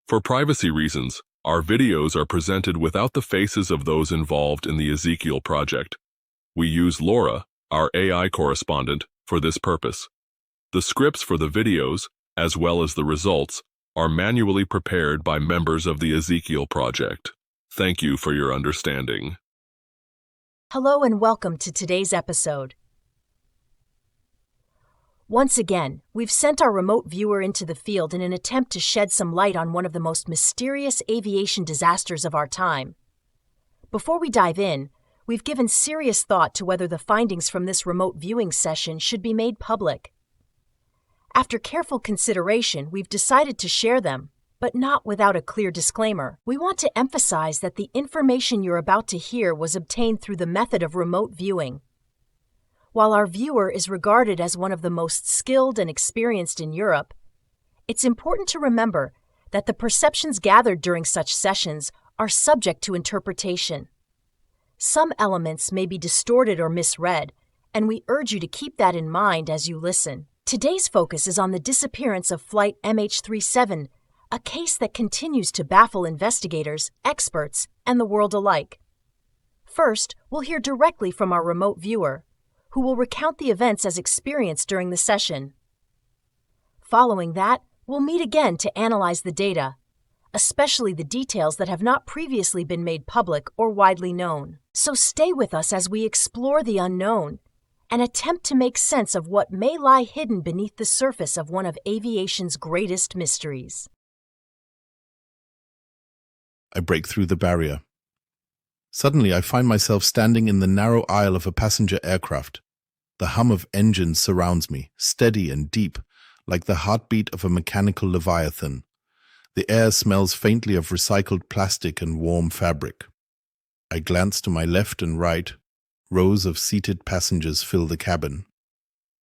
For privacy reasons, our videos are presented without the faces of those involved in the Ezekiel Project. We use Laura, our AI correspondent, for this purpose. The scripts for the videos, as well as the results, are manually prepared by members of the Ezekiel Project. Thank you for your understanding. Hello and welcome to today's episode. Once again, we've sent our remote viewer into the field in an attempt to shed some light on one of the most mysterious aviation disasters of our time. Before we dive in, we've given serious thought to whether the findings from this remote viewing session should be made public. After careful consideration, we've decided to share them, but not without a clear disclaimer. We want to emphasize that the information you're about to hear was obtained through the method of remote viewing. While our viewer is regarded as one of the most skilled and experienced in Europe, it's important to remember that the perceptions gathered during such sessions are subject to interpretation. Some elements may be distorted or misread, and we urge you to keep that in mind as you listen. Today's focus is on the disappearance of Flight MH370, a case that continues to baffle investigators, experts, and the world alike. First, we'll hear directly from our remote viewer, who will recount the events as experienced during the session. Following that, we'll meet again to analyze the data, especially the details that have not previously been made public or widely known. So stay with us as we explore the unknown and attempt to make sense of what may lie hidden beneath the surface of one of aviation's greatest mysteries. I break through the barrier. Suddenly, I find myself standing in the narrow aisle of a passenger aircraft. The hum of engines surrounds me, steady and deep, like the heartbeat of a mechanical leviathan. The air smells faintly of recycled plastic and warm fabric. I glance to my left and right. Rows of seated passengers fill the cabin.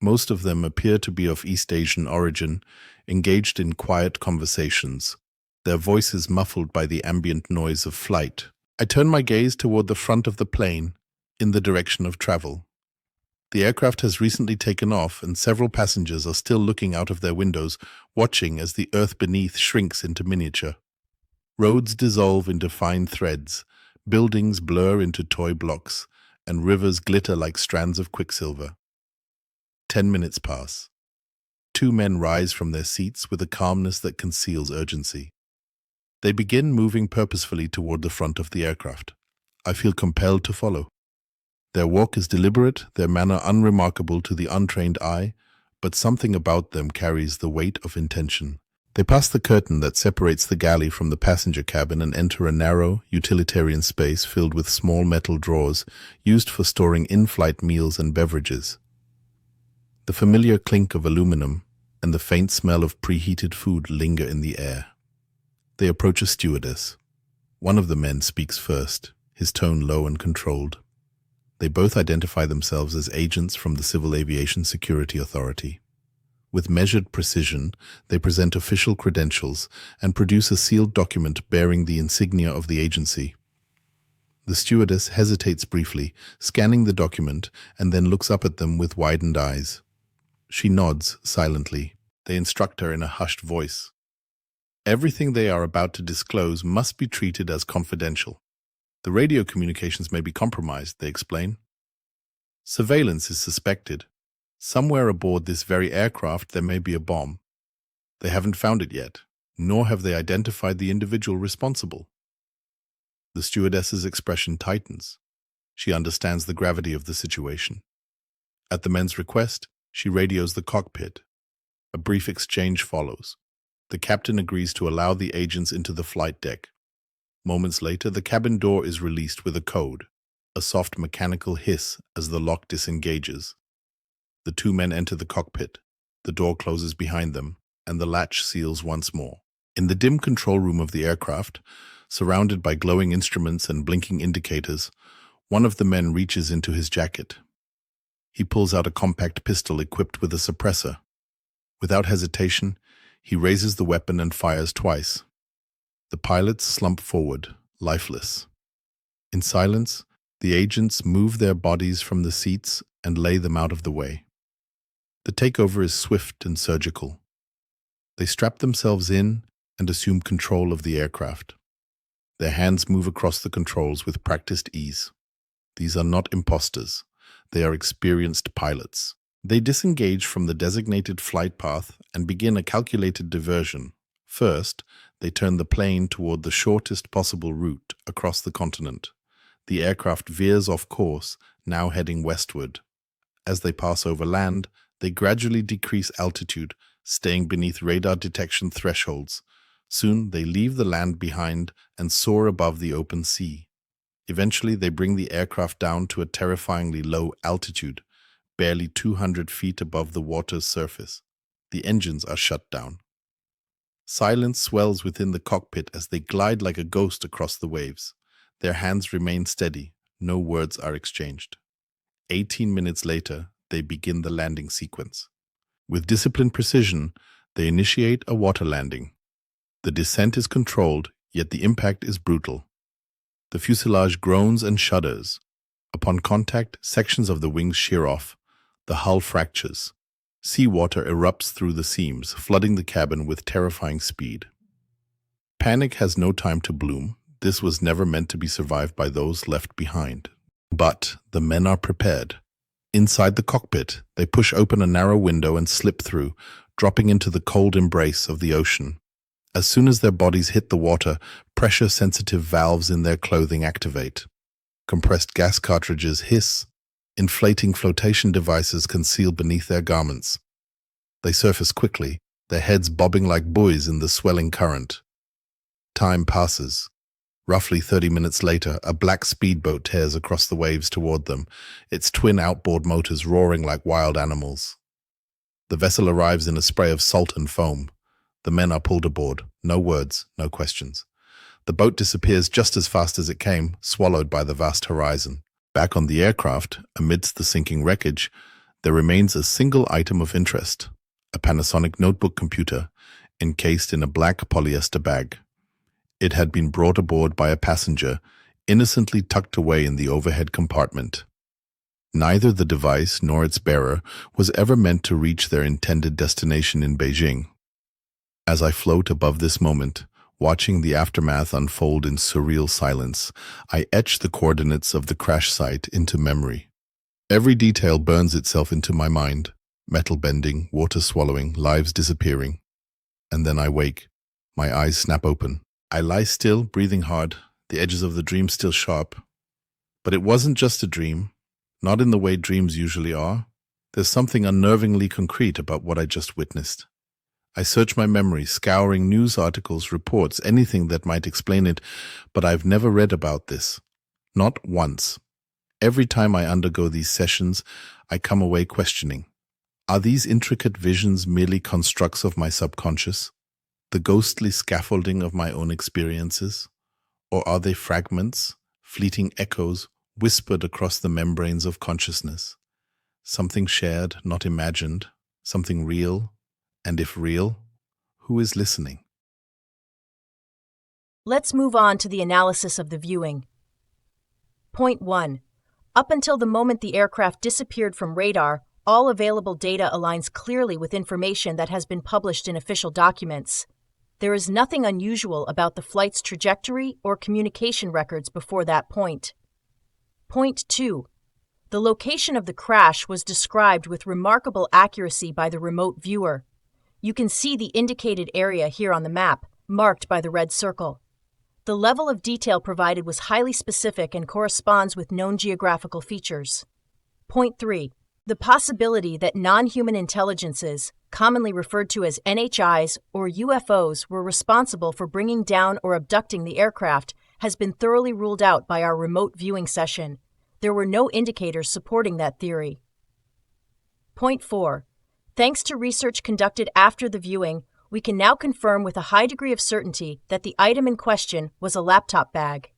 Most of them appear to be of East Asian origin, engaged in quiet conversations, their voices muffled by the ambient noise of flight. I turn my gaze toward the front of the plane, in the direction of travel. The aircraft has recently taken off, and several passengers are still looking out of their windows, watching as the earth beneath shrinks into miniature. Roads dissolve into fine threads, buildings blur into toy blocks, and rivers glitter like strands of quicksilver. 10 minutes pass. Two men rise from their seats with a calmness that conceals urgency. They begin moving purposefully toward the front of the aircraft. I feel compelled to follow. Their walk is deliberate, their manner unremarkable to the untrained eye, but something about them carries the weight of intention. They pass the curtain that separates the galley from the passenger cabin and enter a narrow, utilitarian space filled with small metal drawers used for storing in-flight meals and beverages. The familiar clink of aluminum and the faint smell of preheated food linger in the air. They approach a stewardess. One of the men speaks first, his tone low and controlled. They both identify themselves as agents from the Civil Aviation Security Authority. With measured precision, they present official credentials and produce a sealed document bearing the insignia of the agency. The stewardess hesitates briefly, scanning the document, and then looks up at them with widened eyes. She nods silently. They instruct her in a hushed voice. Everything they are about to disclose must be treated as confidential. The radio communications may be compromised, they explain. Surveillance is suspected. Somewhere aboard this very aircraft there may be a bomb. They haven't found it yet, nor have they identified the individual responsible. The stewardess's expression tightens. She understands the gravity of the situation. At the men's request, she radios the cockpit. A brief exchange follows. The captain agrees to allow the agents into the flight deck. Moments later, the cabin door is released with a code, a soft mechanical hiss as the lock disengages. The two men enter the cockpit. The door closes behind them, and the latch seals once more. In the dim control room of the aircraft, surrounded by glowing instruments and blinking indicators, one of the men reaches into his jacket. He pulls out a compact pistol equipped with a suppressor. Without hesitation, he raises the weapon and fires twice. The pilots slump forward, lifeless. In silence, the agents move their bodies from the seats and lay them out of the way. The takeover is swift and surgical. They strap themselves in and assume control of the aircraft. Their hands move across the controls with practiced ease. These are not imposters. They are experienced pilots. They disengage from the designated flight path and begin a calculated diversion. First, they turn the plane toward the shortest possible route across the continent. The aircraft veers off course, now heading westward. As they pass over land, they gradually decrease altitude, staying beneath radar detection thresholds. Soon, they leave the land behind and soar above the open sea. Eventually, they bring the aircraft down to a terrifyingly low altitude, barely 200 feet above the water's surface. The engines are shut down. Silence swells within the cockpit as they glide like a ghost across the waves. Their hands remain steady. No words are exchanged. 18 minutes later, they begin the landing sequence. With disciplined precision, they initiate a water landing. The descent is controlled, yet the impact is brutal. The fuselage groans and shudders. Upon contact, sections of the wings shear off. The hull fractures. Seawater erupts through the seams, flooding the cabin with terrifying speed. Panic has no time to bloom. This was never meant to be survived by those left behind. But the men are prepared. Inside the cockpit, they push open a narrow window and slip through, dropping into the cold embrace of the ocean. As soon as their bodies hit the water, pressure-sensitive valves in their clothing activate. Compressed gas cartridges hiss. Inflating flotation devices conceal beneath their garments. They surface quickly, their heads bobbing like buoys in the swelling current. Time passes. Roughly 30 minutes later, a black speedboat tears across the waves toward them, its twin outboard motors roaring like wild animals. The vessel arrives in a spray of salt and foam. The men are pulled aboard. No words, no questions. The boat disappears just as fast as it came, swallowed by the vast horizon. Back on the aircraft, amidst the sinking wreckage, there remains a single item of interest, a Panasonic notebook computer, encased in a black polyester bag. It had been brought aboard by a passenger, innocently tucked away in the overhead compartment. Neither the device nor its bearer was ever meant to reach their intended destination in Beijing. As I float above this moment, watching the aftermath unfold in surreal silence, I etch the coordinates of the crash site into memory. Every detail burns itself into my mind, metal bending, water swallowing, lives disappearing. And then I wake. My eyes snap open. I lie still, breathing hard, the edges of the dream still sharp. But it wasn't just a dream, not in the way dreams usually are. There's something unnervingly concrete about what I just witnessed. I search my memory, scouring news articles, reports, anything that might explain it, but I've never read about this. Not once. Every time I undergo these sessions, I come away questioning. Are these intricate visions merely constructs of my subconscious? The ghostly scaffolding of my own experiences? Or are they fragments, fleeting echoes, whispered across the membranes of consciousness? Something shared, not imagined, something real, and if real, who is listening? Let's move on to the analysis of the viewing. Point 1. Up until the moment the aircraft disappeared from radar, all available data aligns clearly with information that has been published in official documents. There is nothing unusual about the flight's trajectory or communication records before that point. Point 2. The location of the crash was described with remarkable accuracy by the remote viewer. You can see the indicated area here on the map, marked by the red circle. The level of detail provided was highly specific and corresponds with known geographical features. Point 3. The possibility that non-human intelligences, commonly referred to as NHIs or UFOs, were responsible for bringing down or abducting the aircraft has been thoroughly ruled out by our remote viewing session. There were no indicators supporting that theory. Point 4. Thanks to research conducted after the viewing, we can now confirm with a high degree of certainty that the item in question was a laptop bag.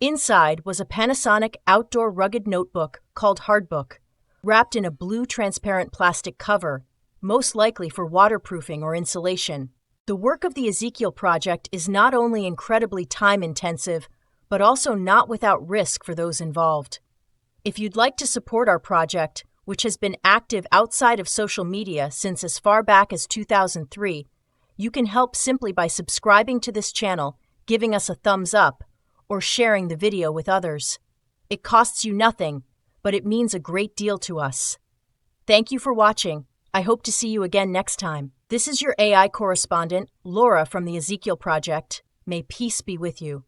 Inside was a Panasonic outdoor rugged notebook called Hardbook, wrapped in a blue transparent plastic cover, most likely for waterproofing or insulation. The work of the Ezekiel Project is not only incredibly time-intensive, but also not without risk for those involved. If you'd like to support our project, which has been active outside of social media since as far back as 2003, You can help simply by subscribing to this channel, giving us a thumbs up, or sharing the video with others. It costs you nothing, but it means a great deal to us. Thank you for watching. I hope to see you again next time. This is your AI correspondent, Laura from the Ezekiel Project. May peace be with you.